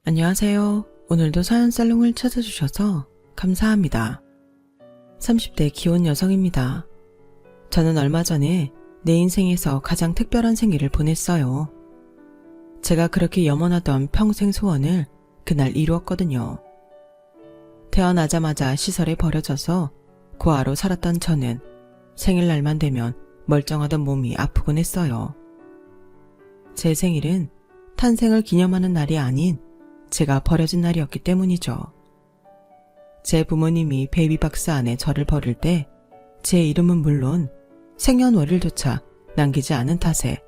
안녕하세요. 오늘도 사연살롱을 찾아주셔서 감사합니다. 30대 기혼 여성입니다. 저는 얼마 전에 내 인생에서 가장 특별한 생일을 보냈어요. 제가 그렇게 염원하던 평생 소원을 그날 이루었거든요. 태어나자마자 시설에 버려져서 고아로 살았던 저는 생일날만 되면 멀쩡하던 몸이 아프곤 했어요. 제 생일은 탄생을 기념하는 날이 아닌 제가 버려진 날이었기 때문이죠. 제 부모님이 베이비박스 안에 저를 버릴 때 제 이름은 물론 생년월일조차 남기지 않은 탓에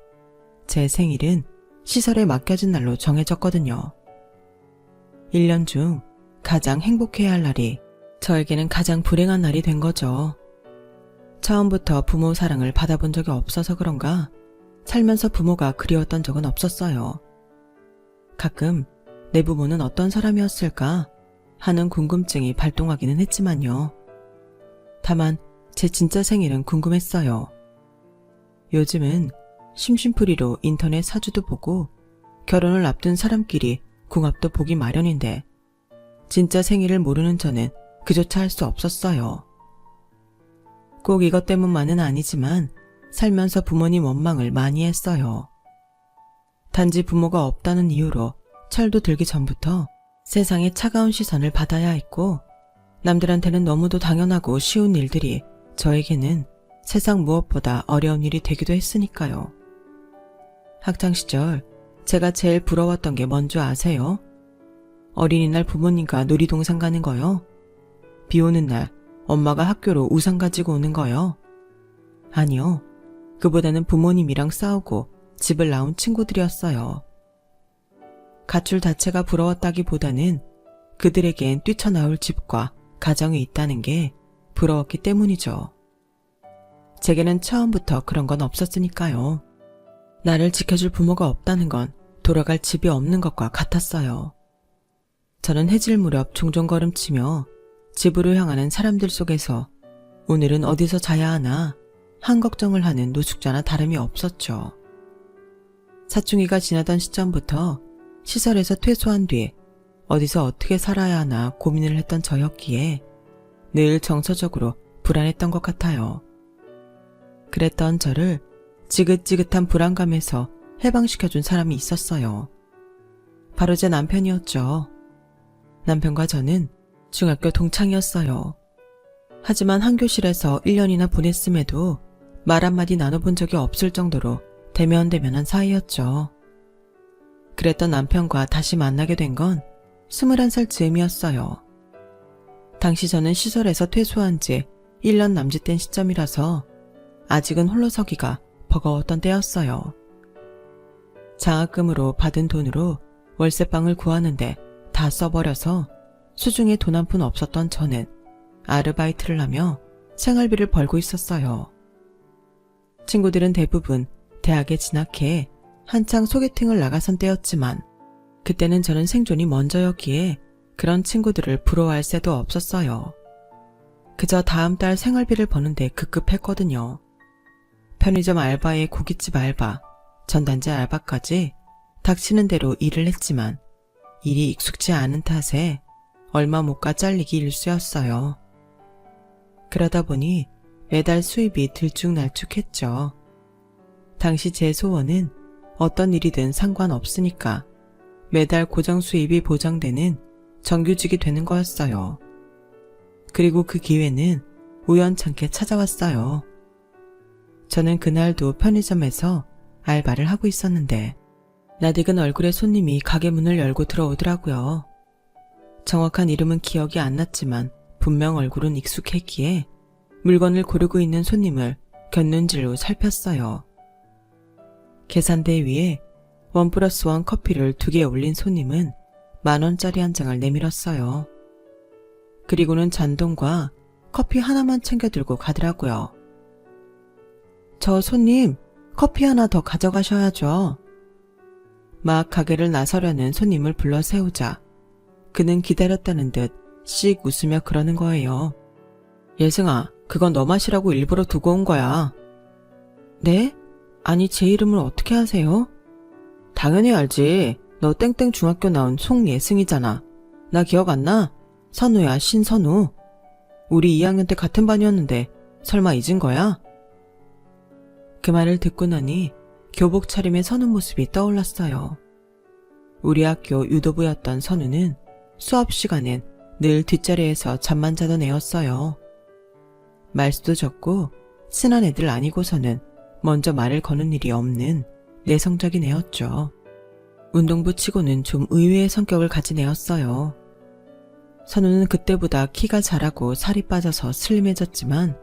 제 생일은 시설에 맡겨진 날로 정해졌거든요. 1년 중 가장 행복해야 할 날이 저에게는 가장 불행한 날이 된 거죠. 처음부터 부모 사랑을 받아본 적이 없어서 그런가 살면서 부모가 그리웠던 적은 없었어요. 가끔 내 부모는 어떤 사람이었을까 하는 궁금증이 발동하기는 했지만요. 다만 제 진짜 생일은 궁금했어요. 요즘은 심심풀이로 인터넷 사주도 보고 결혼을 앞둔 사람끼리 궁합도 보기 마련인데 진짜 생일을 모르는 저는 그조차 할 수 없었어요. 꼭 이것 때문만은 아니지만 살면서 부모님 원망을 많이 했어요. 단지 부모가 없다는 이유로 철도 들기 전부터 세상의 차가운 시선을 받아야 했고 남들한테는 너무도 당연하고 쉬운 일들이 저에게는 세상 무엇보다 어려운 일이 되기도 했으니까요. 학창시절 제가 제일 부러웠던 게 뭔지 아세요? 어린이날 부모님과 놀이동산 가는 거요. 비 오는 날 엄마가 학교로 우산 가지고 오는 거요. 아니요. 그보다는 부모님이랑 싸우고 집을 나온 친구들이었어요. 가출 자체가 부러웠다기보다는 그들에겐 뛰쳐나올 집과 가정이 있다는 게 부러웠기 때문이죠. 제게는 처음부터 그런 건 없었으니까요. 나를 지켜줄 부모가 없다는 건 돌아갈 집이 없는 것과 같았어요. 저는 해질 무렵 종종 걸음치며 집으로 향하는 사람들 속에서 오늘은 어디서 자야 하나 한 걱정을 하는 노숙자나 다름이 없었죠. 사춘기가 지나던 시점부터 시설에서 퇴소한 뒤 어디서 어떻게 살아야 하나 고민을 했던 저였기에 늘 정서적으로 불안했던 것 같아요. 그랬던 저를 지긋지긋한 불안감에서 해방시켜준 사람이 있었어요. 바로 제 남편이었죠. 남편과 저는 중학교 동창이었어요. 하지만 한 교실에서 1년이나 보냈음에도 말 한마디 나눠본 적이 없을 정도로 대면대면한 사이였죠. 그랬던 남편과 다시 만나게 된 건 21살 즈음이었어요. 당시 저는 시설에서 퇴소한 지 1년 남짓된 시점이라서 아직은 홀로 서기가 버거웠던 때였어요. 장학금으로 받은 돈으로 월세방을 구하는데 다 써버려서 수중에 돈 한 푼 없었던 저는 아르바이트를 하며 생활비를 벌고 있었어요. 친구들은 대부분 대학에 진학해 한창 소개팅을 나가선 때였지만 그때는 저는 생존이 먼저였기에 그런 친구들을 부러워할 새도 없었어요. 그저 다음 달 생활비를 버는데 급급했거든요. 편의점 알바에 고깃집 알바, 전단지 알바까지 닥치는 대로 일을 했지만 일이 익숙지 않은 탓에 얼마 못 가 잘리기 일쑤였어요. 그러다 보니 매달 수입이 들쭉날쭉했죠. 당시 제 소원은 어떤 일이든 상관없으니까 매달 고정 수입이 보장되는 정규직이 되는 거였어요. 그리고 그 기회는 우연찮게 찾아왔어요. 저는 그날도 편의점에서 알바를 하고 있었는데 낯익은 얼굴의 손님이 가게 문을 열고 들어오더라고요. 정확한 이름은 기억이 안 났지만 분명 얼굴은 익숙했기에 물건을 고르고 있는 손님을 곁눈질로 살폈어요. 계산대 위에 1+1 커피를 2개 올린 손님은 10,000원짜리 한 장을 내밀었어요. 그리고는 잔돈과 커피 하나만 챙겨 들고 가더라고요. 저 손님, 커피 하나 더 가져가셔야죠. 막 가게를 나서려는 손님을 불러 세우자 그는 기다렸다는 듯 씩 웃으며 그러는 거예요. 예승아, 그건 너 마시라고 일부러 두고 온 거야. 네? 아니 제 이름을 어떻게 아세요? 당연히 알지. 너 땡땡 중학교 나온 송예승이잖아. 나 기억 안 나? 선우야, 신선우. 우리 2학년 때 같은 반이었는데 설마 잊은 거야? 그 말을 듣고 나니 교복 차림의 선우 모습이 떠올랐어요. 우리 학교 유도부였던 선우는 수업 시간엔 늘 뒷자리에서 잠만 자던 애였어요. 말수도 적고 친한 애들 아니고서는 먼저 말을 거는 일이 없는 내성적인 애였죠. 운동부 치고는 좀 의외의 성격을 가진 애였어요. 선우는 그때보다 키가 자라고 살이 빠져서 슬림해졌지만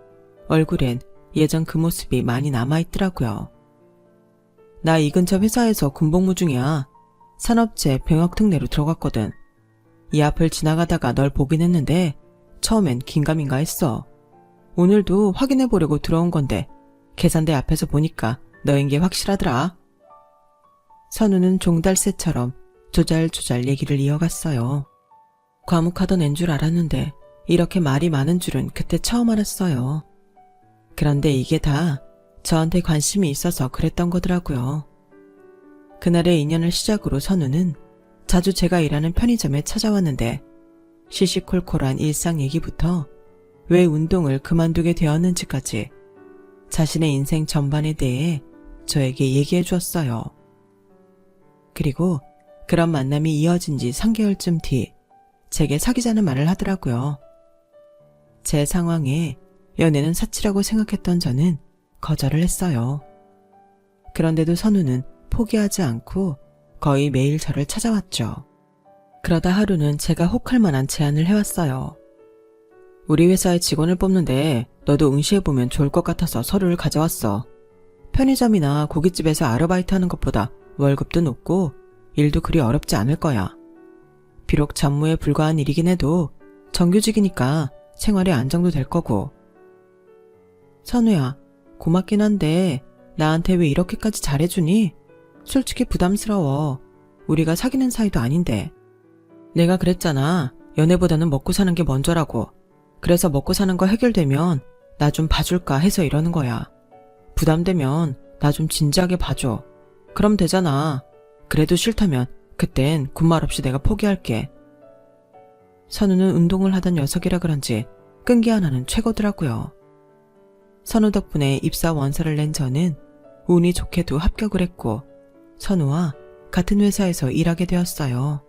얼굴엔 예전 그 모습이 많이 남아있더라고요. 나 이 근처 회사에서 군복무 중이야. 산업체 병역특례로 들어갔거든. 이 앞을 지나가다가 널 보긴 했는데 처음엔 긴가민가 했어. 오늘도 확인해보려고 들어온 건데 계산대 앞에서 보니까 너인 게 확실하더라. 선우는 종달새처럼 조잘조잘 얘기를 이어갔어요. 과묵하던 앤 줄 알았는데 이렇게 말이 많은 줄은 그때 처음 알았어요. 그런데 이게 다 저한테 관심이 있어서 그랬던 거더라고요. 그날의 인연을 시작으로 선우는 자주 제가 일하는 편의점에 찾아왔는데 시시콜콜한 일상 얘기부터 왜 운동을 그만두게 되었는지까지 자신의 인생 전반에 대해 저에게 얘기해 주었어요. 그리고 그런 만남이 이어진 지 3개월쯤 뒤 제게 사귀자는 말을 하더라고요. 제 상황에 연애는 사치라고 생각했던 저는 거절을 했어요. 그런데도 선우는 포기하지 않고 거의 매일 저를 찾아왔죠. 그러다 하루는 제가 혹할 만한 제안을 해왔어요. 우리 회사에 직원을 뽑는데 너도 응시해보면 좋을 것 같아서 서류를 가져왔어. 편의점이나 고깃집에서 아르바이트 하는 것보다 월급도 높고 일도 그리 어렵지 않을 거야. 비록 잡무에 불과한 일이긴 해도 정규직이니까 생활에 안정도 될 거고. 선우야, 고맙긴 한데 나한테 왜 이렇게까지 잘해주니? 솔직히 부담스러워. 우리가 사귀는 사이도 아닌데. 내가 그랬잖아. 연애보다는 먹고 사는 게 먼저라고. 그래서 먹고 사는 거 해결되면 나 좀 봐줄까 해서 이러는 거야. 부담되면 나 좀 진지하게 봐줘. 그럼 되잖아. 그래도 싫다면 그땐 군말 없이 내가 포기할게. 선우는 운동을 하던 녀석이라 그런지 끈기 하나는 최고더라고요. 선우 덕분에 입사 원서를 낸 저는 운이 좋게도 합격을 했고 선우와 같은 회사에서 일하게 되었어요.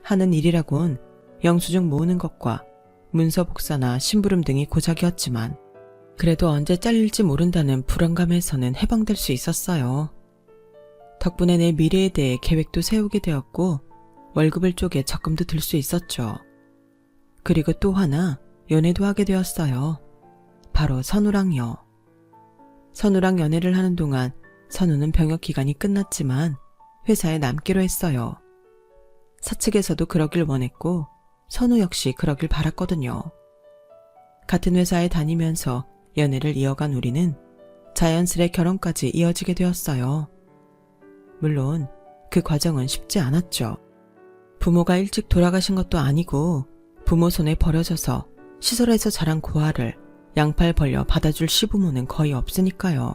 하는 일이라곤 영수증 모으는 것과 문서 복사나 심부름 등이 고작이었지만 그래도 언제 잘릴지 모른다는 불안감에서는 해방될 수 있었어요. 덕분에 내 미래에 대해 계획도 세우게 되었고 월급을 쪼개 적금도 들 수 있었죠. 그리고 또 하나 연애도 하게 되었어요. 바로 선우랑요. 선우랑 연애를 하는 동안 선우는 병역 기간이 끝났지만 회사에 남기로 했어요. 사측에서도 그러길 원했고 선우 역시 그러길 바랐거든요. 같은 회사에 다니면서 연애를 이어간 우리는 자연스레 결혼까지 이어지게 되었어요. 물론 그 과정은 쉽지 않았죠. 부모가 일찍 돌아가신 것도 아니고 부모 손에 버려져서 시설에서 자란 고아를 양팔 벌려 받아줄 시부모는 거의 없으니까요.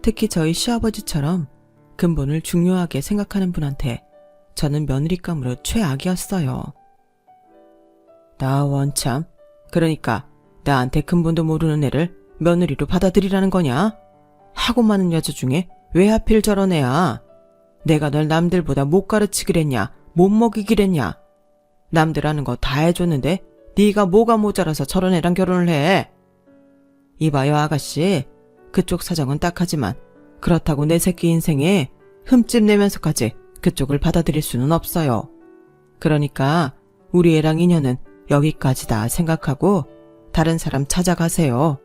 특히 저희 시아버지처럼 근본을 중요하게 생각하는 분한테 저는 며느리감으로 최악이었어요. 나 원참, 그러니까 나한테 근본도 모르는 애를 며느리로 받아들이라는 거냐? 하고 많은 여자 중에 왜 하필 저런 애야? 내가 널 남들보다 못 가르치기랬냐? 못 먹이기랬냐? 남들 하는 거 다 해줬는데 네가 뭐가 모자라서 저런 애랑 결혼을 해? 이봐요 아가씨, 그쪽 사정은 딱하지만 그렇다고 내 새끼 인생에 흠집 내면서까지 그쪽을 받아들일 수는 없어요. 그러니까 우리 애랑 인연은 여기까지다 생각하고 다른 사람 찾아가세요.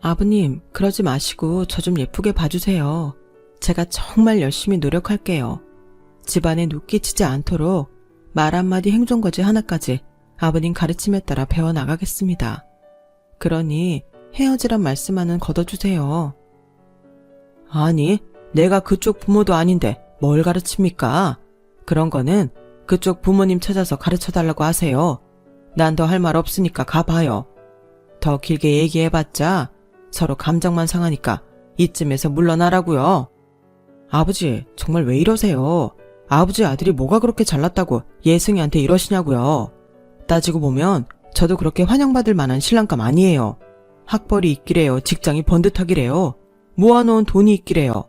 아버님, 그러지 마시고 저 좀 예쁘게 봐주세요. 제가 정말 열심히 노력할게요. 집안에 눕 끼치지 않도록 말 한마디 행동거지 하나까지 아버님 가르침에 따라 배워나가겠습니다. 그러니 헤어지란 말씀만은 걷어주세요. 아니, 내가 그쪽 부모도 아닌데 뭘 가르칩니까? 그런 거는 그쪽 부모님 찾아서 가르쳐달라고 하세요. 난 더 할 말 없으니까 가봐요. 더 길게 얘기해봤자 서로 감정만 상하니까 이쯤에서 물러나라고요. 아버지, 정말 왜 이러세요? 아버지 아들이 뭐가 그렇게 잘났다고 예승이한테 이러시냐고요. 따지고 보면 저도 그렇게 환영받을 만한 신랑감 아니에요. 학벌이 있기래요. 직장이 번듯하기래요. 모아놓은 돈이 있기래요.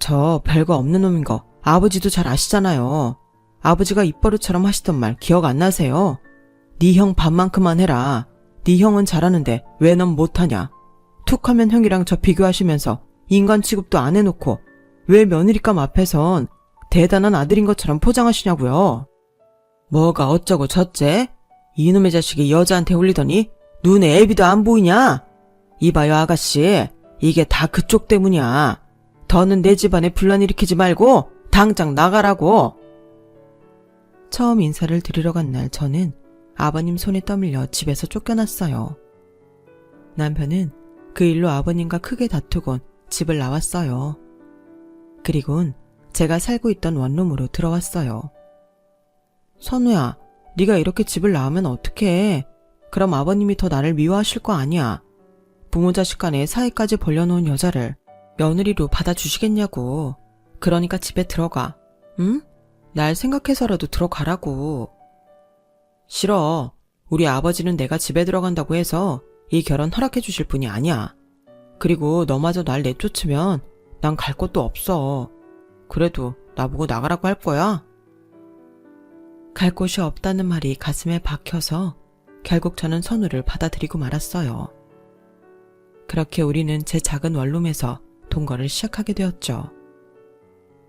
저 별거 없는 놈인 거 아버지도 잘 아시잖아요. 아버지가 입버릇처럼 하시던 말 기억 안 나세요? 네 형 반만큼만 해라. 네 형은 잘하는데 왜 넌 못하냐. 툭 하면 형이랑 저 비교하시면서 인간 취급도 안 해놓고 왜 며느리감 앞에선 대단한 아들인 것처럼 포장하시냐고요. 뭐가 어쩌고 저째? 이놈의 자식이 여자한테 홀리더니 눈에 애비도 안 보이냐? 이봐요 아가씨, 이게 다 그쪽 때문이야. 더는 내 집안에 분란 일으키지 말고 당장 나가라고. 처음 인사를 드리러 간 날 저는 아버님 손에 떠밀려 집에서 쫓겨났어요. 남편은 그 일로 아버님과 크게 다투곤 집을 나왔어요. 그리곤 제가 살고 있던 원룸으로 들어왔어요. 선우야, 네가 이렇게 집을 나오면 어떡해. 그럼 아버님이 더 나를 미워하실 거 아니야. 부모 자식 간에 사이까지 벌려놓은 여자를 며느리로 받아주시겠냐고. 그러니까 집에 들어가. 응? 날 생각해서라도 들어가라고. 싫어. 우리 아버지는 내가 집에 들어간다고 해서 이 결혼 허락해 주실 분이 아니야. 그리고 너마저 날 내쫓으면 난 갈 곳도 없어. 그래도 나보고 나가라고 할 거야? 갈 곳이 없다는 말이 가슴에 박혀서 결국 저는 선우를 받아들이고 말았어요. 그렇게 우리는 제 작은 원룸에서 동거를 시작하게 되었죠.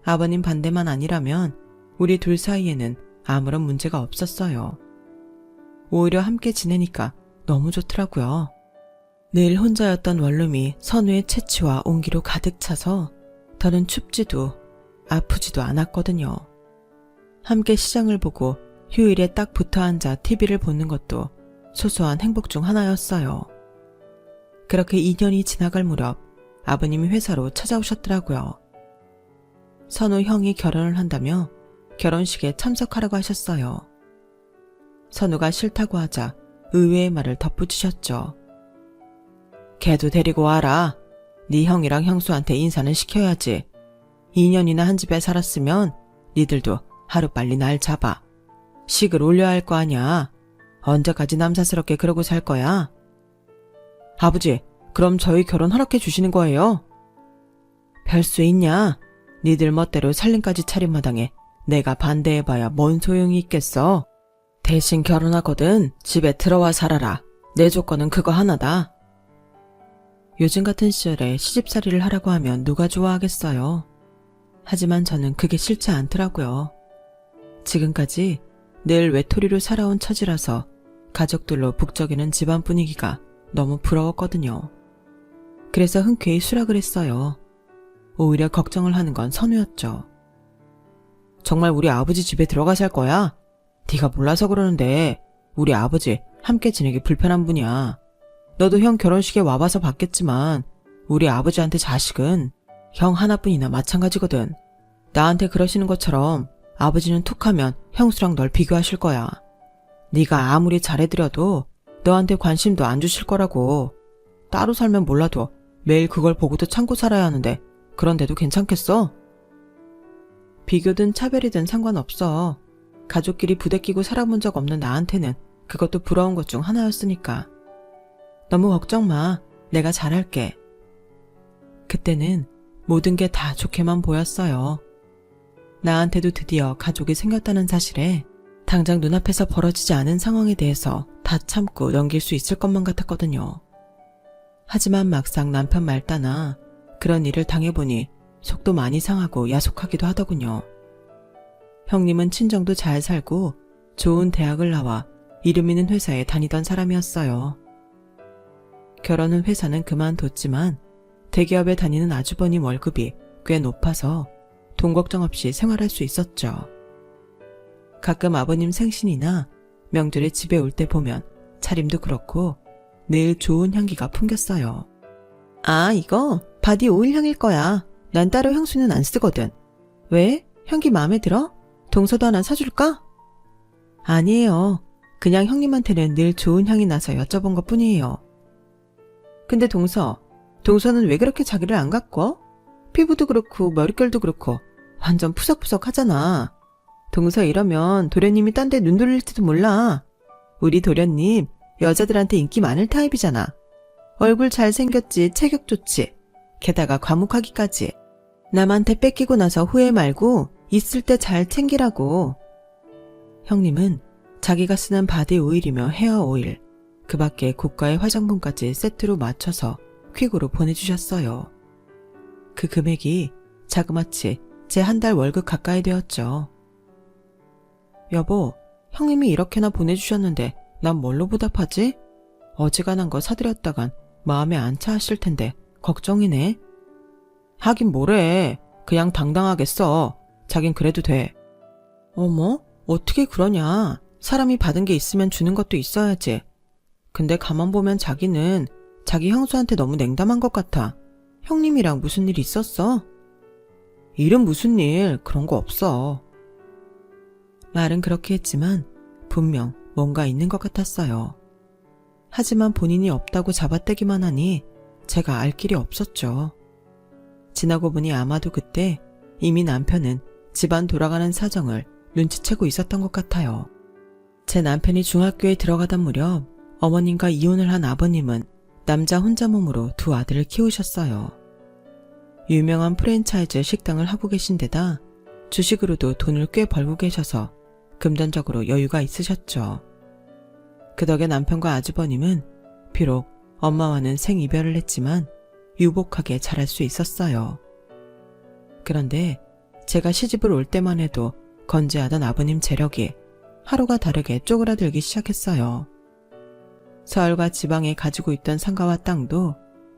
아버님 반대만 아니라면 우리 둘 사이에는 아무런 문제가 없었어요. 오히려 함께 지내니까 너무 좋더라고요. 늘 혼자였던 원룸이 선우의 채취와 온기로 가득 차서 더는 춥지도 아프지도 않았거든요. 함께 시장을 보고 휴일에 딱 붙어 앉아 TV를 보는 것도 소소한 행복 중 하나였어요. 그렇게 2년이 지나갈 무렵 아버님이 회사로 찾아오셨더라고요. 선우 형이 결혼을 한다며 결혼식에 참석하라고 하셨어요. 선우가 싫다고 하자 의외의 말을 덧붙이셨죠. 걔도 데리고 와라. 네 형이랑 형수한테 인사는 시켜야지. 2년이나 한 집에 살았으면 니들도 하루빨리 날 잡아. 식을 올려야 할 거 아냐. 언제까지 남사스럽게 그러고 살 거야? 아버지, 그럼 저희 결혼 허락해 주시는 거예요? 별 수 있냐? 니들 멋대로 살림까지 차린 마당에 내가 반대해봐야 뭔 소용이 있겠어? 대신 결혼하거든 집에 들어와 살아라. 내 조건은 그거 하나다. 요즘 같은 시절에 시집살이를 하라고 하면 누가 좋아하겠어요. 하지만 저는 그게 싫지 않더라고요. 지금까지 늘 외톨이로 살아온 처지라서 가족들로 북적이는 집안 분위기가 너무 부러웠거든요. 그래서 흔쾌히 수락을 했어요. 오히려 걱정을 하는 건 선우였죠. 정말 우리 아버지 집에 들어가 살 거야? 네가 몰라서 그러는데 우리 아버지 함께 지내기 불편한 분이야. 너도 형 결혼식에 와봐서 봤겠지만 우리 아버지한테 자식은 형 하나뿐이나 마찬가지거든. 나한테 그러시는 것처럼 아버지는 툭하면 형수랑 널 비교하실 거야. 네가 아무리 잘해드려도 너한테 관심도 안 주실 거라고. 따로 살면 몰라도 매일 그걸 보고도 참고 살아야 하는데 그런데도 괜찮겠어? 비교든 차별이든 상관없어. 가족끼리 부대끼고 살아본 적 없는 나한테는 그것도 부러운 것 중 하나였으니까. 너무 걱정 마. 내가 잘할게. 그때는 모든 게 다 좋게만 보였어요. 나한테도 드디어 가족이 생겼다는 사실에 당장 눈앞에서 벌어지지 않은 상황에 대해서 다 참고 넘길 수 있을 것만 같았거든요. 하지만 막상 남편 말 따나 그런 일을 당해보니 속도 많이 상하고 야속하기도 하더군요. 형님은 친정도 잘 살고 좋은 대학을 나와 이름 있는 회사에 다니던 사람이었어요. 결혼 후 회사는 그만뒀지만 대기업에 다니는 아주버님 월급이 꽤 높아서 돈 걱정 없이 생활할 수 있었죠. 가끔 아버님 생신이나 명절에 집에 올 때 보면 차림도 그렇고 늘 좋은 향기가 풍겼어요. 아, 이거 바디 오일 향일 거야. 난 따로 향수는 안 쓰거든. 왜? 향기 마음에 들어? 동서도 하나 사줄까? 아니에요. 그냥 형님한테는 늘 좋은 향이 나서 여쭤본 것 뿐이에요. 근데 동서는 왜 그렇게 자기를 안 가꿔? 피부도 그렇고 머릿결도 그렇고 완전 푸석푸석 하잖아. 동서 이러면 도련님이 딴 데 눈 돌릴지도 몰라. 우리 도련님 여자들한테 인기 많을 타입이잖아. 얼굴 잘생겼지, 체격 좋지. 게다가 과묵하기까지. 남한테 뺏기고 나서 후회 말고 있을 때 잘 챙기라고. 형님은 자기가 쓰는 바디 오일이며 헤어 오일, 그 밖에 고가의 화장품까지 세트로 맞춰서 퀵으로 보내주셨어요. 그 금액이 자그마치 제 한 달 월급 가까이 되었죠. 여보, 형님이 이렇게나 보내주셨는데 난 뭘로 보답하지? 어지간한 거 사드렸다간 마음에 안 차 하실 텐데 걱정이네. 하긴 뭐래. 그냥 당당하게 써. 자긴 그래도 돼. 어머, 어떻게 그러냐. 사람이 받은 게 있으면 주는 것도 있어야지. 근데 가만 보면 자기는 자기 형수한테 너무 냉담한 것 같아. 형님이랑 무슨 일 있었어? 일은 무슨 일, 그런 거 없어. 말은 그렇게 했지만 분명 뭔가 있는 것 같았어요. 하지만 본인이 없다고 잡아떼기만 하니 제가 알 길이 없었죠. 지나고 보니 아마도 그때 이미 남편은 집안 돌아가는 사정을 눈치채고 있었던 것 같아요. 제 남편이 중학교에 들어가던 무렵 어머님과 이혼을 한 아버님은 남자 혼자 몸으로 두 아들을 키우셨어요. 유명한 프랜차이즈 식당을 하고 계신 데다 주식으로도 돈을 꽤 벌고 계셔서 금전적으로 여유가 있으셨죠. 그 덕에 남편과 아주버님은 비록 엄마와는 생이별을 했지만 유복하게 자랄 수 있었어요. 그런데 제가 시집을 올 때만 해도 건재하던 아버님 재력이 하루가 다르게 쪼그라들기 시작했어요. 서울과 지방에 가지고 있던 상가와 땅도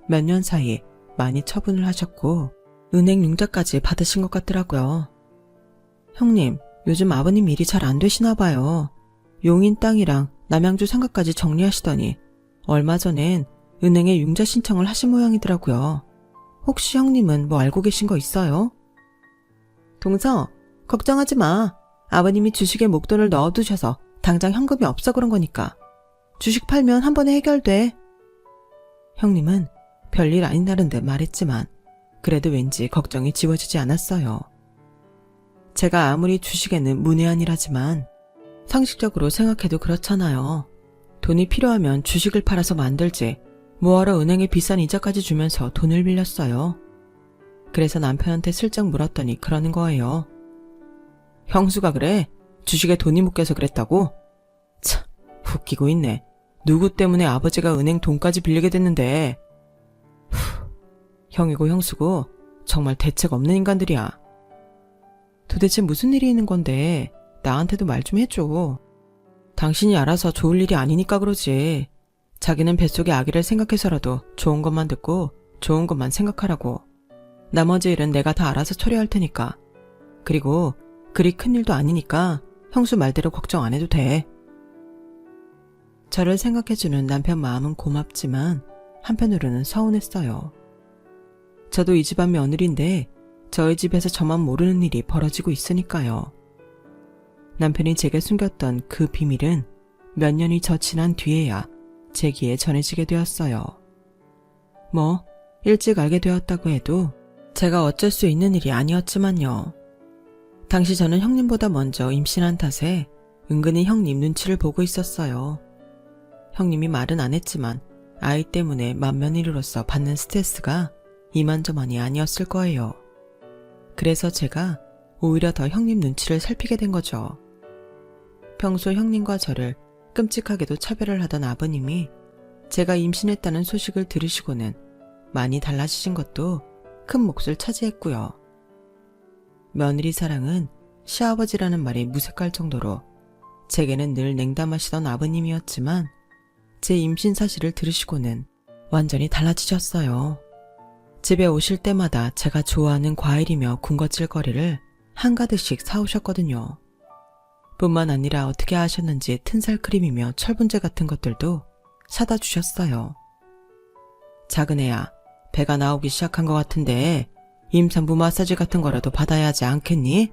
몇 년 사이 많이 처분을 하셨고 은행 융자까지 받으신 것 같더라고요. 형님, 요즘 아버님 일이 잘 안 되시나 봐요. 용인 땅이랑 남양주 상가까지 정리하시더니 얼마 전엔 은행에 융자 신청을 하신 모양이더라고요. 혹시 형님은 뭐 알고 계신 거 있어요? 동서, 걱정하지 마. 아버님이 주식에 목돈을 넣어두셔서 당장 현금이 없어 그런 거니까. 주식 팔면 한 번에 해결돼. 형님은 별일 아닌 다른 듯 말했지만 그래도 왠지 걱정이 지워지지 않았어요. 제가 아무리 주식에는 문외한이라지만 상식적으로 생각해도 그렇잖아요. 돈이 필요하면 주식을 팔아서 만들지 뭐하러 은행에 비싼 이자까지 주면서 돈을 빌렸어요. 그래서 남편한테 슬쩍 물었더니 그러는 거예요. 형수가 그래? 주식에 돈이 묶여서 그랬다고? 참, 웃기고 있네. 누구 때문에 아버지가 은행 돈까지 빌리게 됐는데. 형이고 형수고 정말 대책 없는 인간들이야. 도대체 무슨 일이 있는 건데 나한테도 말 좀 해줘. 당신이 알아서 좋을 일이 아니니까 그러지. 자기는 뱃속의 아기를 생각해서라도 좋은 것만 듣고 좋은 것만 생각하라고. 나머지 일은 내가 다 알아서 처리할 테니까. 그리고 그리 큰일도 아니니까 형수 말대로 걱정 안 해도 돼. 저를 생각해주는 남편 마음은 고맙지만 한편으로는 서운했어요. 저도 이 집안 며느리인데 저희 집에서 저만 모르는 일이 벌어지고 있으니까요. 남편이 제게 숨겼던 그 비밀은 몇 년이 저 지난 뒤에야 제 귀에 전해지게 되었어요. 뭐 일찍 알게 되었다고 해도 제가 어쩔 수 있는 일이 아니었지만요. 당시 저는 형님보다 먼저 임신한 탓에 은근히 형님 눈치를 보고 있었어요. 형님이 말은 안 했지만 아이 때문에 맏며느리로서 받는 스트레스가 이만저만이 아니었을 거예요. 그래서 제가 오히려 더 형님 눈치를 살피게 된 거죠. 평소 형님과 저를 끔찍하게도 차별을 하던 아버님이 제가 임신했다는 소식을 들으시고는 많이 달라지신 것도 큰 몫을 차지했고요. 며느리 사랑은 시아버지라는 말이 무색할 정도로 제게는 늘 냉담하시던 아버님이었지만 제 임신 사실을 들으시고는 완전히 달라지셨어요. 집에 오실 때마다 제가 좋아하는 과일이며 군것질거리를 한가득씩 사오셨거든요. 뿐만 아니라 어떻게 하셨는지 튼살 크림이며 철분제 같은 것들도 사다 주셨어요. 작은 애야, 배가 나오기 시작한 것 같은데 임산부 마사지 같은 거라도 받아야 하지 않겠니?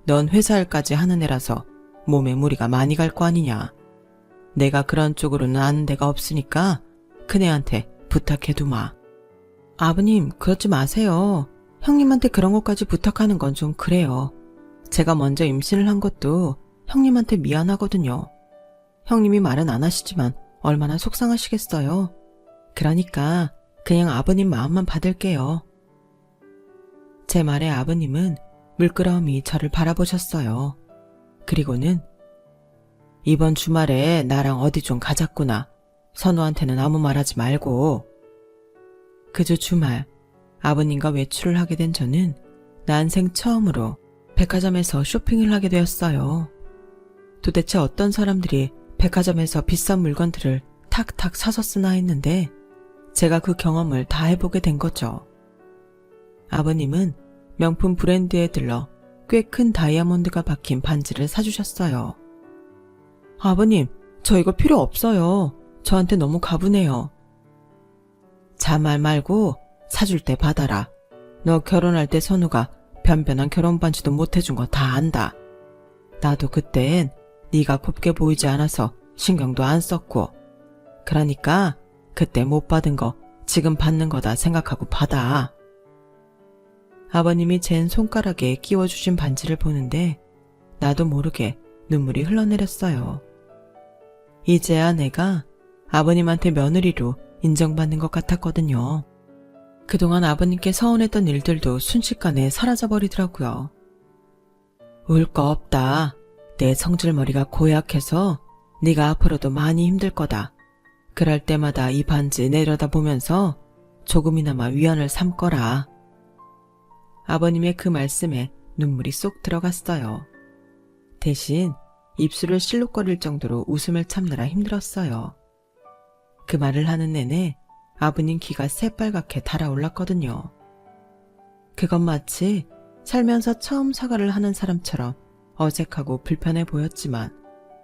넌 회사 일까지 하는 애라서 몸에 무리가 많이 갈 거 아니냐. 내가 그런 쪽으로는 아는 데가 없으니까 큰애한테 부탁해두마. 아버님, 그러지 마세요. 형님한테 그런 것까지 부탁하는 건 좀 그래요. 제가 먼저 임신을 한 것도 형님한테 미안하거든요. 형님이 말은 안 하시지만 얼마나 속상하시겠어요. 그러니까 그냥 아버님 마음만 받을게요. 제 말에 아버님은 물끄러미 저를 바라보셨어요. 그리고는 이번 주말에 나랑 어디 좀 가자꾸나. 선우한테는 아무 말하지 말고. 그주 주말 아버님과 외출을 하게 된 저는 난생 처음으로 백화점에서 쇼핑을 하게 되었어요. 도대체 어떤 사람들이 백화점에서 비싼 물건들을 탁탁 사서 쓰나 했는데 제가 그 경험을 다 해보게 된 거죠. 아버님은 명품 브랜드에 들러 꽤 큰 다이아몬드가 박힌 반지를 사주셨어요. 아버님, 저 이거 필요 없어요. 저한테 너무 가분해요. 자말 말고 사줄 때 받아라. 너 결혼할 때 선우가 변변한 결혼 반지도 못 해준 거 다 안다. 나도 그땐 네가 곱게 보이지 않아서 신경도 안 썼고. 그러니까 그때 못 받은 거 지금 받는 거다 생각하고 받아. 아버님이 잰 손가락에 끼워주신 반지를 보는데 나도 모르게 눈물이 흘러내렸어요. 이제야 내가 아버님한테 며느리로 인정받는 것 같았거든요. 그동안 아버님께 서운했던 일들도 순식간에 사라져버리더라고요. 울 거 없다. 내 성질머리가 고약해서 네가 앞으로도 많이 힘들 거다. 그럴 때마다 이 반지 내려다보면서 조금이나마 위안을 삼거라. 아버님의 그 말씀에 눈물이 쏙 들어갔어요. 대신 입술을 실룩거릴 정도로 웃음을 참느라 힘들었어요. 그 말을 하는 내내 아버님 귀가 새빨갛게 달아올랐거든요. 그건 마치 살면서 처음 사과를 하는 사람처럼 어색하고 불편해 보였지만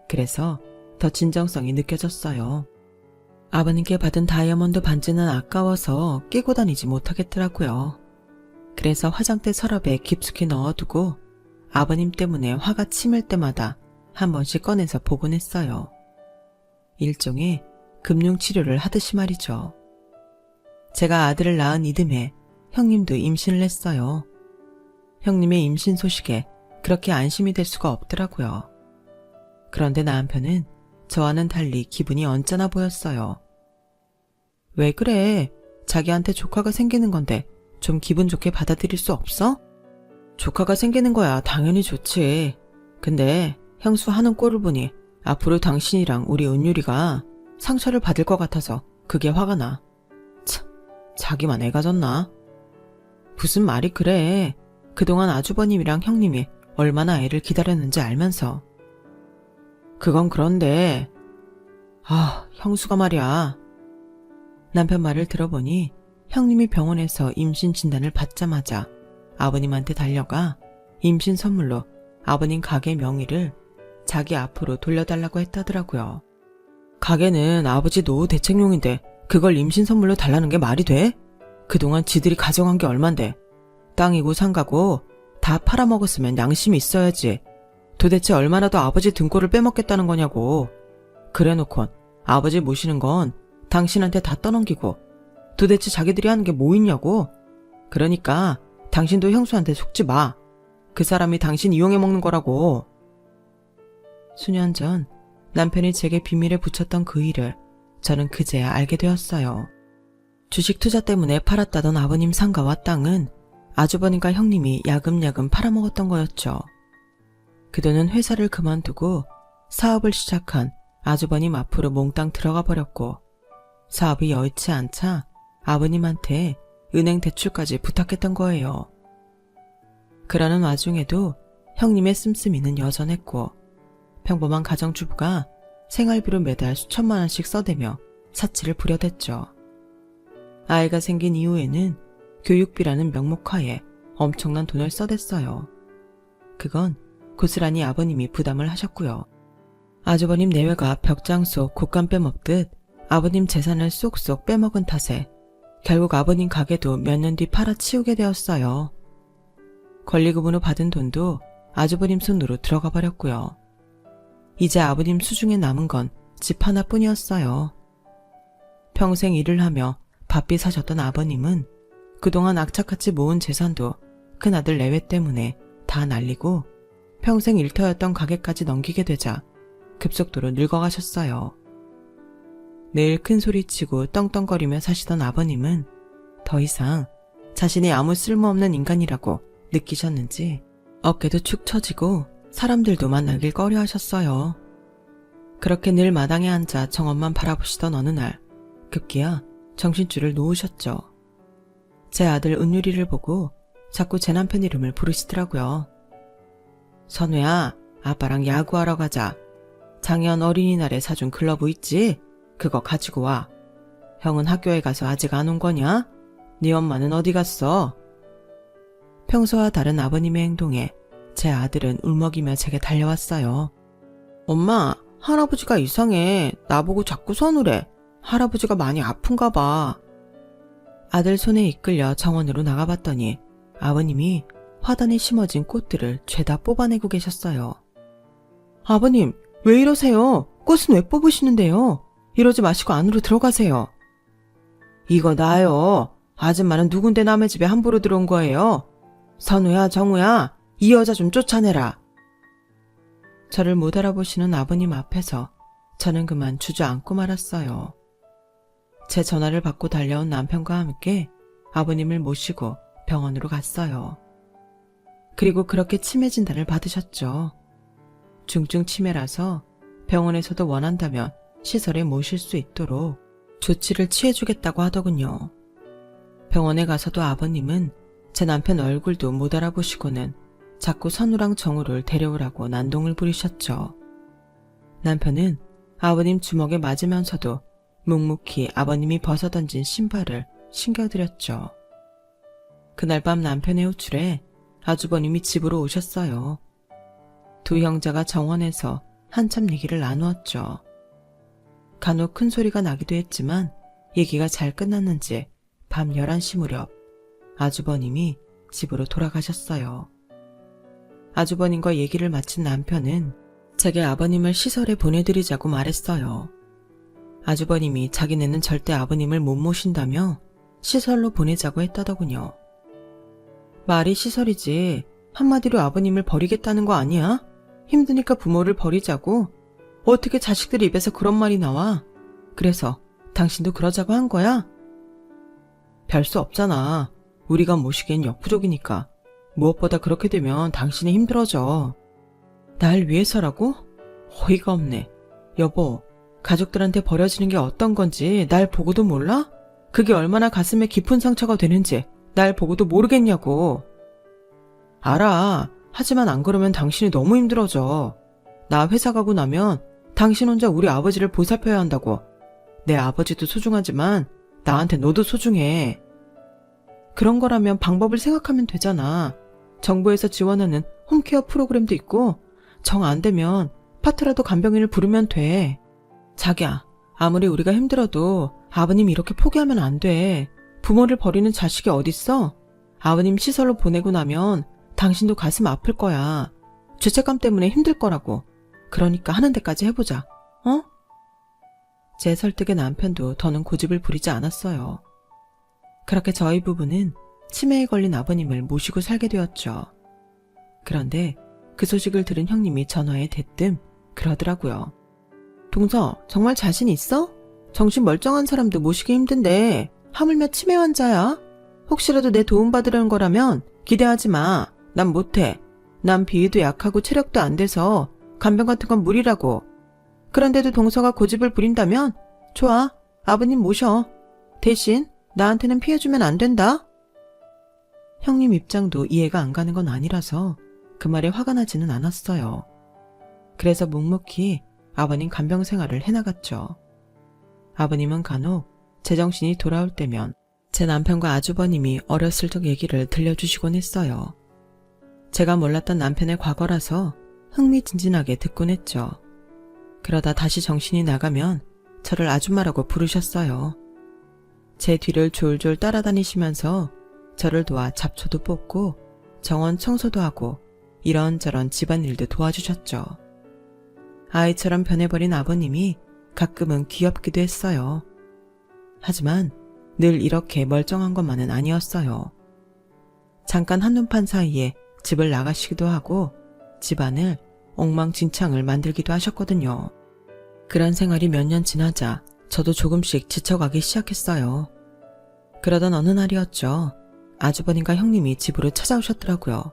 그래서 더 진정성이 느껴졌어요. 아버님께 받은 다이아몬드 반지는 아까워서 끼고 다니지 못하겠더라고요. 그래서 화장대 서랍에 깊숙이 넣어두고 아버님 때문에 화가 치밀 때마다 한 번씩 꺼내서 보곤 했어요. 일종의 금융치료를 하듯이 말이죠. 제가 아들을 낳은 이듬해 형님도 임신을 했어요. 형님의 임신 소식에 그렇게 안심이 될 수가 없더라고요. 그런데 남편은 저와는 달리 기분이 언짢아 보였어요. 왜 그래? 자기한테 조카가 생기는 건데 좀 기분 좋게 받아들일 수 없어? 조카가 생기는 거야 당연히 좋지. 근데 형수 하는 꼴을 보니 앞으로 당신이랑 우리 은율이가 상처를 받을 것 같아서 그게 화가 나. 참, 자기만 애가 졌나? 무슨 말이 그래. 그동안 아주버님이랑 형님이 얼마나 애를 기다렸는지 알면서. 그건 그런데 형수가 말이야. 남편 말을 들어보니 형님이 병원에서 임신 진단을 받자마자 아버님한테 달려가 임신 선물로 아버님 가게 명의를 자기 앞으로 돌려달라고 했다더라고요. 가게는 아버지 노후 대책용인데 그걸 임신 선물로 달라는 게 말이 돼? 그동안 지들이 가져간 게 얼만데. 땅이고 상가고 다 팔아먹었으면 양심이 있어야지. 도대체 얼마나 더 아버지 등골을 빼먹겠다는 거냐고. 그래놓곤 아버지 모시는 건 당신한테 다 떠넘기고 도대체 자기들이 하는 게 뭐 있냐고. 그러니까 당신도 형수한테 속지 마. 그 사람이 당신 이용해 먹는 거라고. 수년 전 남편이 제게 비밀에 붙였던 그 일을 저는 그제야 알게 되었어요. 주식 투자 때문에 팔았다던 아버님 상가와 땅은 아주버님과 형님이 야금야금 팔아먹었던 거였죠. 그 돈은 회사를 그만두고 사업을 시작한 아주버님 앞으로 몽땅 들어가 버렸고 사업이 여의치 않자 아버님한테 은행 대출까지 부탁했던 거예요. 그러는 와중에도 형님의 씀씀이는 여전했고 평범한 가정주부가 생활비로 매달 수천만 원씩 써대며 사치를 부려댔죠. 아이가 생긴 이후에는 교육비라는 명목하에 엄청난 돈을 써댔어요. 그건 고스란히 아버님이 부담을 하셨고요. 아주버님 내외가 벽장 속 곶감 빼먹듯 아버님 재산을 쏙쏙 빼먹은 탓에 결국 아버님 가게도 몇 년 뒤 팔아치우게 되었어요. 권리금으로 받은 돈도 아주버님 손으로 들어가 버렸고요. 이제 아버님 수중에 남은 건 집 하나뿐이었어요. 평생 일을 하며 바삐 사셨던 아버님은 그동안 악착같이 모은 재산도 큰아들 내외 때문에 다 날리고 평생 일터였던 가게까지 넘기게 되자 급속도로 늙어가셨어요. 매일 큰 소리치고 떵떵거리며 사시던 아버님은 더 이상 자신이 아무 쓸모없는 인간이라고 느끼셨는지 어깨도 축 처지고 사람들도 만나길 꺼려하셨어요. 그렇게 늘 마당에 앉아 정원만 바라보시던 어느 날 급기야 정신줄을 놓으셨죠. 제 아들 은유리를 보고 자꾸 제 남편 이름을 부르시더라고요. 선우야, 아빠랑 야구하러 가자. 작년 어린이날에 사준 글러브 있지? 그거 가지고 와. 형은 학교에 가서 아직 안 온 거냐? 네 엄마는 어디 갔어? 평소와 다른 아버님의 행동에 제 아들은 울먹이며 제게 달려왔어요. 엄마, 할아버지가 이상해. 나보고 자꾸 서누래. 할아버지가 많이 아픈가 봐. 아들 손에 이끌려 정원으로 나가봤더니 아버님이 화단에 심어진 꽃들을 죄다 뽑아내고 계셨어요. 아버님, 왜 이러세요? 꽃은 왜 뽑으시는데요? 이러지 마시고 안으로 들어가세요. 이거 나요. 아줌마는 누군데 남의 집에 함부로 들어온 거예요? 선우야, 정우야, 이 여자 좀 쫓아내라. 저를 못 알아보시는 아버님 앞에서 저는 그만 주저앉고 말았어요. 제 전화를 받고 달려온 남편과 함께 아버님을 모시고 병원으로 갔어요. 그리고 그렇게 치매 진단을 받으셨죠. 중증 치매라서 병원에서도 원한다면 시설에 모실 수 있도록 조치를 취해주겠다고 하더군요. 병원에 가서도 아버님은 제 남편 얼굴도 못 알아보시고는 자꾸 선우랑 정우를 데려오라고 난동을 부리셨죠. 남편은 아버님 주먹에 맞으면서도 묵묵히 아버님이 벗어던진 신발을 신겨드렸죠. 그날 밤 남편의 호출에 아주버님이 집으로 오셨어요. 두 형제가 정원에서 한참 얘기를 나누었죠. 간혹 큰 소리가 나기도 했지만 얘기가 잘 끝났는지 밤 11시 무렵 아주버님이 집으로 돌아가셨어요. 아주버님과 얘기를 마친 남편은 제게 아버님을 시설에 보내드리자고 말했어요. 아주버님이 자기네는 절대 아버님을 못 모신다며 시설로 보내자고 했다더군요. 말이 시설이지 한마디로 아버님을 버리겠다는 거 아니야? 힘드니까 부모를 버리자고? 어떻게 자식들 입에서 그런 말이 나와? 그래서 당신도 그러자고 한 거야? 별 수 없잖아. 우리가 모시기엔 역부족이니까. 무엇보다 그렇게 되면 당신이 힘들어져. 날 위해서라고? 어이가 없네. 여보, 가족들한테 버려지는 게 어떤 건지 날 보고도 몰라? 그게 얼마나 가슴에 깊은 상처가 되는지 날 보고도 모르겠냐고. 알아. 하지만 안 그러면 당신이 너무 힘들어져. 나 회사 가고 나면 당신 혼자 우리 아버지를 보살펴야 한다고. 내 아버지도 소중하지만 나한테 너도 소중해. 그런 거라면 방법을 생각하면 되잖아. 정부에서 지원하는 홈케어 프로그램도 있고 정 안 되면 파트라도 간병인을 부르면 돼. 자기야, 아무리 우리가 힘들어도 아버님 이렇게 포기하면 안 돼. 부모를 버리는 자식이 어딨어? 아버님 시설로 보내고 나면 당신도 가슴 아플 거야. 죄책감 때문에 힘들 거라고. 그러니까 하는 데까지 해보자. 어? 제 설득에 남편도 더는 고집을 부리지 않았어요. 그렇게 저희 부부는 치매에 걸린 아버님을 모시고 살게 되었죠. 그런데 그 소식을 들은 형님이 전화에 대뜸 그러더라고요. 동서, 정말 자신 있어? 정신 멀쩡한 사람도 모시기 힘든데 하물며 치매 환자야? 혹시라도 내 도움 받으려는 거라면 기대하지 마. 난 못해. 난 비위도 약하고 체력도 안 돼서 간병 같은 건 무리라고. 그런데도 동서가 고집을 부린다면 좋아. 아버님 모셔. 대신 나한테는 피해주면 안 된다. 형님 입장도 이해가 안 가는 건 아니라서 그 말에 화가 나지는 않았어요. 그래서 묵묵히 아버님 간병 생활을 해나갔죠. 아버님은 간혹 제정신이 돌아올 때면 제 남편과 아주버님이 어렸을 적 얘기를 들려주시곤 했어요. 제가 몰랐던 남편의 과거라서 흥미진진하게 듣곤 했죠. 그러다 다시 정신이 나가면 저를 아줌마라고 부르셨어요. 제 뒤를 졸졸 따라다니시면서 저를 도와 잡초도 뽑고 정원 청소도 하고 이런저런 집안일도 도와주셨죠. 아이처럼 변해버린 아버님이 가끔은 귀엽기도 했어요. 하지만 늘 이렇게 멀쩡한 것만은 아니었어요. 잠깐 한눈판 사이에 집을 나가시기도 하고 집안을 엉망진창을 만들기도 하셨거든요. 그런 생활이 몇 년 지나자 저도 조금씩 지쳐가기 시작했어요. 그러던 어느 날이었죠. 아주버님과 형님이 집으로 찾아오셨더라고요.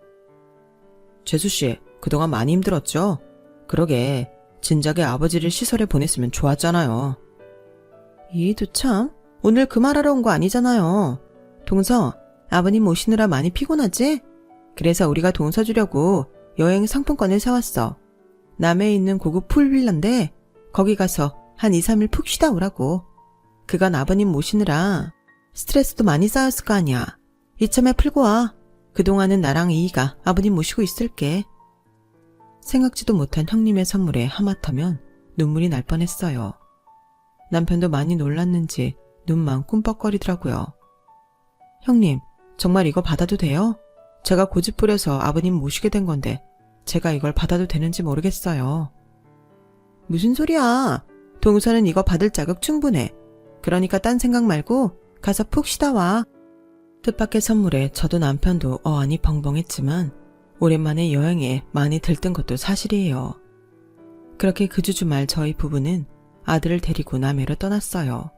재수씨, 그동안 많이 힘들었죠? 그러게, 진작에 아버지를 시설에 보냈으면 좋았잖아요. 이도 참, 오늘 그 말하러 온 거 아니잖아요. 동서, 아버님 모시느라 많이 피곤하지? 그래서 우리가 돈 써주려고 여행 상품권을 사왔어. 남해에 있는 고급 풀빌라인데 거기 가서 한 2, 3일 푹 쉬다 오라고. 그건 아버님 모시느라 스트레스도 많이 쌓였을 거 아니야. 이참에 풀고 와. 그동안은 나랑 이희가 아버님 모시고 있을게. 생각지도 못한 형님의 선물에 하마터면 눈물이 날 뻔했어요. 남편도 많이 놀랐는지 눈만 꿈뻑거리더라고요. 형님, 정말 이거 받아도 돼요? 제가 고집 부려서 아버님 모시게 된 건데 제가 이걸 받아도 되는지 모르겠어요. 무슨 소리야. 동서는 이거 받을 자격 충분해. 그러니까 딴 생각 말고 가서 푹 쉬다 와. 뜻밖의 선물에 저도 남편도 어안이 벙벙했지만 오랜만에 여행에 많이 들뜬 것도 사실이에요. 그렇게 그 주 주말 저희 부부는 아들을 데리고 남해로 떠났어요.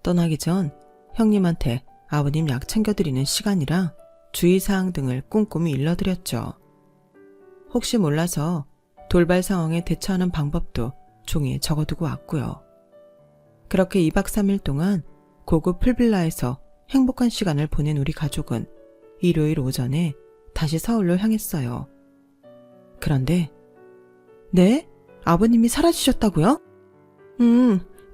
떠나기 전 형님한테 아버님 약 챙겨드리는 시간이랑 주의사항 등을 꼼꼼히 일러드렸죠. 혹시 몰라서 돌발 상황에 대처하는 방법도 종이에 적어두고 왔고요. 그렇게 2박 3일 동안 고급 풀빌라에서 행복한 시간을 보낸 우리 가족은 일요일 오전에 다시 서울로 향했어요. 그런데 네? 아버님이 사라지셨다고요?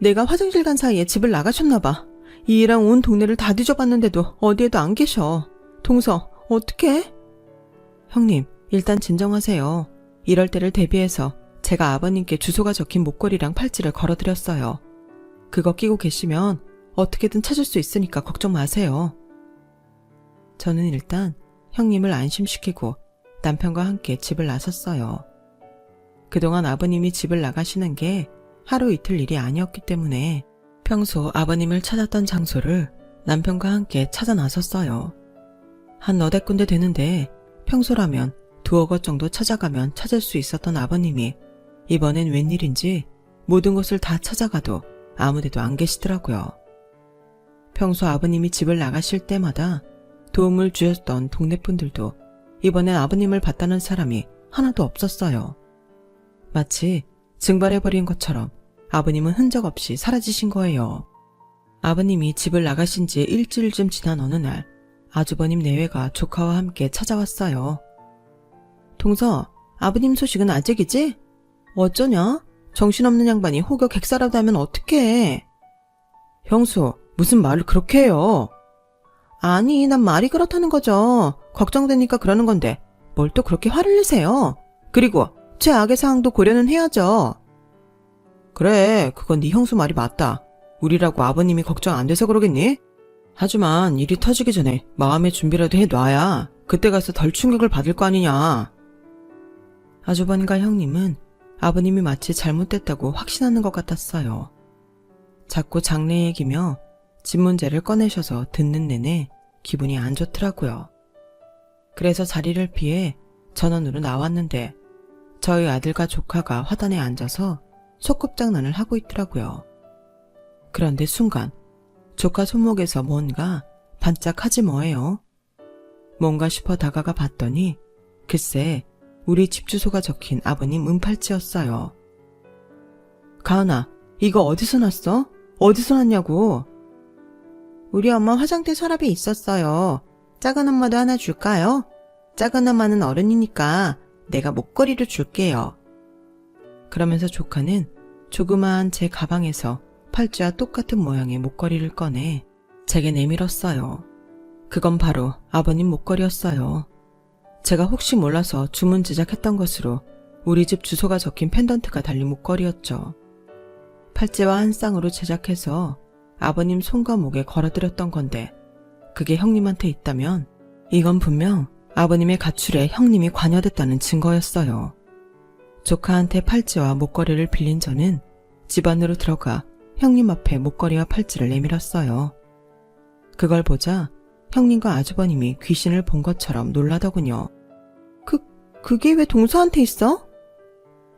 내가 화장실 간 사이에 집을 나가셨나 봐. 이랑 온 동네를 다 뒤져봤는데도 어디에도 안 계셔. 동서, 어떡해? 형님, 일단 진정하세요. 이럴 때를 대비해서 제가 아버님께 주소가 적힌 목걸이랑 팔찌를 걸어드렸어요. 그거 끼고 계시면 어떻게든 찾을 수 있으니까 걱정 마세요. 저는 일단 형님을 안심시키고 남편과 함께 집을 나섰어요. 그동안 아버님이 집을 나가시는 게 하루 이틀 일이 아니었기 때문에 평소 아버님을 찾았던 장소를 남편과 함께 찾아 나섰어요. 한 너댓 군데 되는데 평소라면 2억 원 정도 찾아가면 찾을 수 있었던 아버님이 이번엔 웬일인지 모든 곳을 다 찾아가도 아무데도 안 계시더라고요. 평소 아버님이 집을 나가실 때마다 도움을 주셨던 동네분들도 이번엔 아버님을 봤다는 사람이 하나도 없었어요. 마치 증발해버린 것처럼 아버님은 흔적 없이 사라지신 거예요. 아버님이 집을 나가신 지 일주일쯤 지난 어느 날 아주버님 내외가 조카와 함께 찾아왔어요. 동서, 아버님 소식은 아직이지? 어쩌냐? 정신없는 양반이 혹여 객사라도 하면 어떡해? 형수, 무슨 말을 그렇게 해요? 아니, 난 말이 그렇다는 거죠. 걱정되니까 그러는 건데 뭘 또 그렇게 화를 내세요? 그리고 최악의 상황도 고려는 해야죠. 그래, 그건 네 형수 말이 맞다. 우리라고 아버님이 걱정 안 돼서 그러겠니? 하지만 일이 터지기 전에 마음의 준비라도 해놔야 그때 가서 덜 충격을 받을 거 아니냐. 아주버님과 형님은 아버님이 마치 잘못됐다고 확신하는 것 같았어요. 자꾸 장래 얘기며 집 문제를 꺼내셔서 듣는 내내 기분이 안 좋더라고요. 그래서 자리를 피해 전원으로 나왔는데 저희 아들과 조카가 화단에 앉아서 소꿉장난을 하고 있더라고요. 그런데 순간 조카 손목에서 뭔가 반짝하지 뭐예요. 뭔가 싶어 다가가 봤더니 글쎄 우리 집 주소가 적힌 아버님 은팔찌였어요. 가은아, 이거 어디서 났어? 어디서 났냐고. 우리 엄마 화장대 서랍에 있었어요. 작은 엄마도 하나 줄까요? 작은 엄마는 어른이니까 내가 목걸이를 줄게요. 그러면서 조카는 조그마한 제 가방에서 팔찌와 똑같은 모양의 목걸이를 꺼내 제게 내밀었어요. 그건 바로 아버님 목걸이였어요. 제가 혹시 몰라서 주문 제작했던 것으로 우리 집 주소가 적힌 펜던트가 달린 목걸이였죠. 팔찌와 한 쌍으로 제작해서 아버님 손과 목에 걸어드렸던 건데 그게 형님한테 있다면 이건 분명 아버님의 가출에 형님이 관여됐다는 증거였어요. 조카한테 팔찌와 목걸이를 빌린 저는 집 안으로 들어가 형님 앞에 목걸이와 팔찌를 내밀었어요. 그걸 보자 형님과 아주버님이 귀신을 본 것처럼 놀라더군요. 그게 왜 동서한테 있어?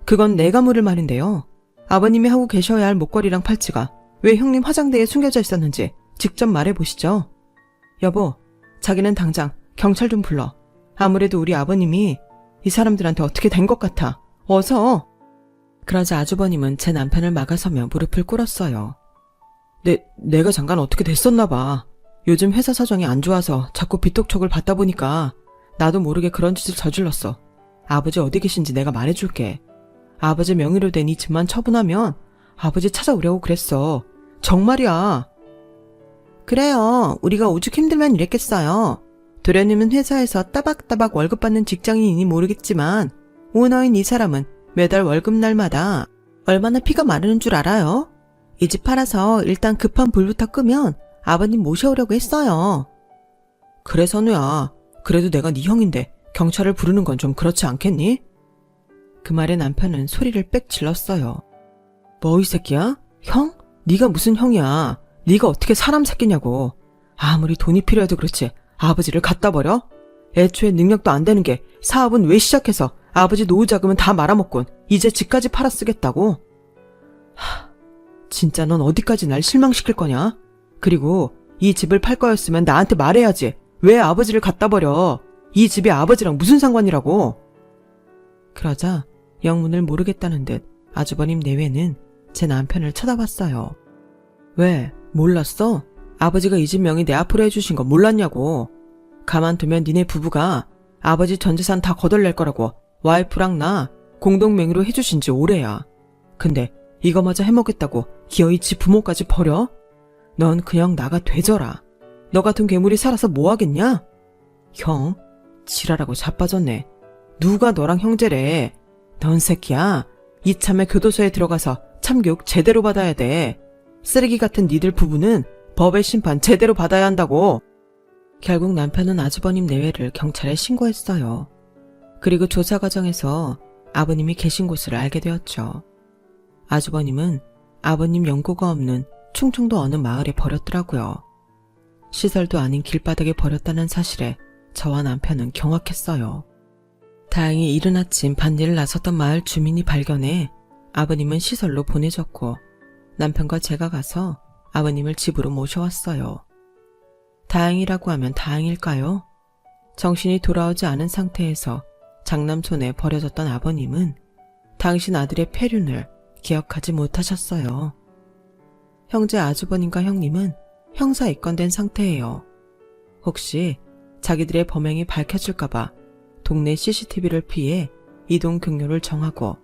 그건 내가 물을 말인데요. 아버님이 하고 계셔야 할 목걸이랑 팔찌가 왜 형님 화장대에 숨겨져 있었는지 직접 말해보시죠. 여보, 자기는 당장 경찰 좀 불러. 아무래도 우리 아버님이 이 사람들한테 어떻게 된 것 같아. 어서. 그러자 아주버님은 제 남편을 막아서며 무릎을 꿇었어요. 내가 잠깐 어떻게 됐었나 봐. 요즘 회사 사정이 안 좋아서 자꾸 빚독촉을 받다 보니까 나도 모르게 그런 짓을 저질렀어. 아버지 어디 계신지 내가 말해줄게. 아버지 명의로 된 이 집만 처분하면 아버지 찾아오려고 그랬어. 정말이야. 그래요. 우리가 오죽 힘들면 이랬겠어요. 도련님은 회사에서 따박따박 월급 받는 직장인이니 모르겠지만 오너인 이 사람은 매달 월급날마다 얼마나 피가 마르는 줄 알아요? 이 집 팔아서 일단 급한 불부터 끄면 아버님 모셔오려고 했어요. 그래 선우야. 그래도 내가 네 형인데 경찰을 부르는 건 좀 그렇지 않겠니? 그 말에 남편은 소리를 빽 질렀어요. 뭐 이 새끼야? 형? 네가 무슨 형이야. 네가 어떻게 사람 새끼냐고. 아무리 돈이 필요해도 그렇지 아버지를 갖다 버려? 애초에 능력도 안 되는 게 사업은 왜 시작해서 아버지 노후 자금은 다 말아먹곤 이제 집까지 팔아 쓰겠다고? 진짜 넌 어디까지 날 실망시킬 거냐? 그리고 이 집을 팔 거였으면 나한테 말해야지. 왜 아버지를 갖다 버려? 이 집이 아버지랑 무슨 상관이라고? 그러자 영문을 모르겠다는 듯 아주버님 내외는 제 남편을 쳐다봤어요. 왜? 몰랐어? 아버지가 이 집 명의 내 앞으로 해주신 거 몰랐냐고. 가만두면 니네 부부가 아버지 전 재산 다 거덜낼 거라고 와이프랑 나 공동 명의로 해주신 지 오래야. 근데 이거마저 해먹겠다고 기어이 지 부모까지 버려? 넌 그냥 나가 되져라. 너 같은 괴물이 살아서 뭐 하겠냐? 형, 지랄하고 자빠졌네. 누가 너랑 형제래. 넌 새끼야. 이참에 교도소에 들어가서 참교육 제대로 받아야 돼. 쓰레기 같은 니들 부부는 법의 심판 제대로 받아야 한다고. 결국 남편은 아주버님 내외를 경찰에 신고했어요. 그리고 조사 과정에서 아버님이 계신 곳을 알게 되었죠. 아주버님은 아버님 연고가 없는 충청도 어느 마을에 버렸더라고요. 시설도 아닌 길바닥에 버렸다는 사실에 저와 남편은 경악했어요. 다행히 이른 아침 밭일을 나섰던 마을 주민이 발견해 아버님은 시설로 보내졌고 남편과 제가 가서 아버님을 집으로 모셔왔어요. 다행이라고 하면 다행일까요? 정신이 돌아오지 않은 상태에서 장남 손에 버려졌던 아버님은 당신 아들의 폐륜을 기억하지 못하셨어요. 형제 아주버님과 형님은 형사 입건된 상태예요. 혹시 자기들의 범행이 밝혀질까봐 동네 CCTV를 피해 이동 경로를 정하고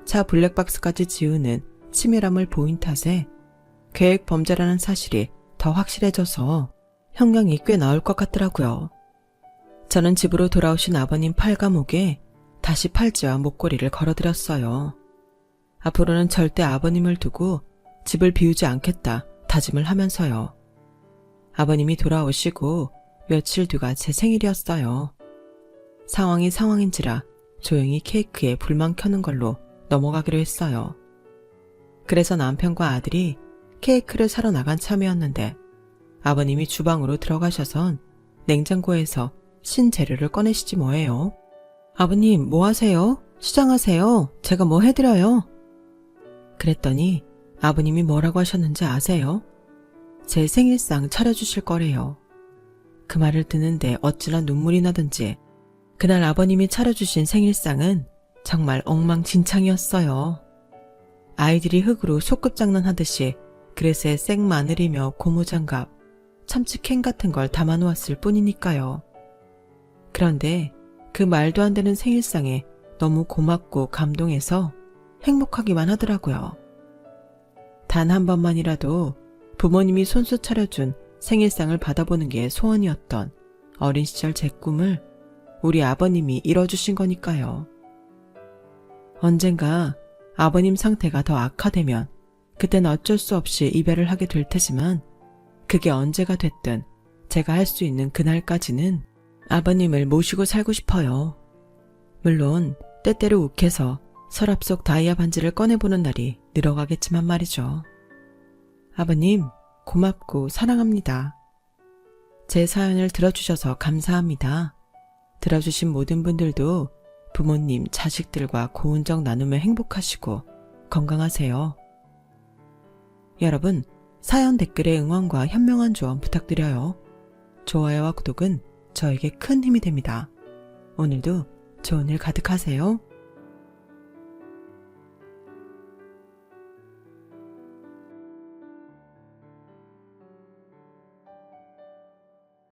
차 블랙박스까지 지우는 치밀함을 보인 탓에 계획 범죄라는 사실이 더 확실해져서 형량이 꽤 나올 것 같더라고요. 저는 집으로 돌아오신 아버님 팔과목에 다시 팔찌와 목걸이를 걸어드렸어요. 앞으로는 절대 아버님을 두고 집을 비우지 않겠다 다짐을 하면서요. 아버님이 돌아오시고 며칠 뒤가 제 생일이었어요. 상황이 상황인지라 조용히 케이크에 불만 켜는 걸로 넘어가기로 했어요. 그래서 남편과 아들이 케이크를 사러 나간 참이었는데 아버님이 주방으로 들어가셔선 냉장고에서 신재료를 꺼내시지 뭐예요. 아버님 뭐 하세요? 시장하세요. 제가 뭐 해드려요? 그랬더니 아버님이 뭐라고 하셨는지 아세요? 제 생일상 차려주실 거래요. 그 말을 듣는데 어찌나 눈물이 나든지 그날 아버님이 차려주신 생일상은 정말 엉망진창이었어요. 아이들이 흙으로 소꿉장난하듯이 그릇에 생마늘이며 고무장갑, 참치캔 같은 걸 담아놓았을 뿐이니까요. 그런데 그 말도 안 되는 생일상에 너무 고맙고 감동해서 행복하기만 하더라고요. 단 한 번만이라도 부모님이 손수 차려준 생일상을 받아보는 게 소원이었던 어린 시절 제 꿈을 우리 아버님이 이뤄주신 거니까요. 언젠가 아버님 상태가 더 악화되면 그땐 어쩔 수 없이 이별을 하게 될 테지만 그게 언제가 됐든 제가 할 수 있는 그날까지는 아버님을 모시고 살고 싶어요. 물론 때때로 욱해서 서랍 속 다이아 반지를 꺼내보는 날이 늘어가겠지만 말이죠. 아버님, 고맙고 사랑합니다. 제 사연을 들어주셔서 감사합니다. 들어주신 모든 분들도 부모님, 자식들과 고운정 나누며 행복하시고 건강하세요. 여러분, 사연 댓글에 응원과 현명한 조언 부탁드려요. 좋아요와 구독은 저에게 큰 힘이 됩니다. 오늘도 좋은 일 가득하세요.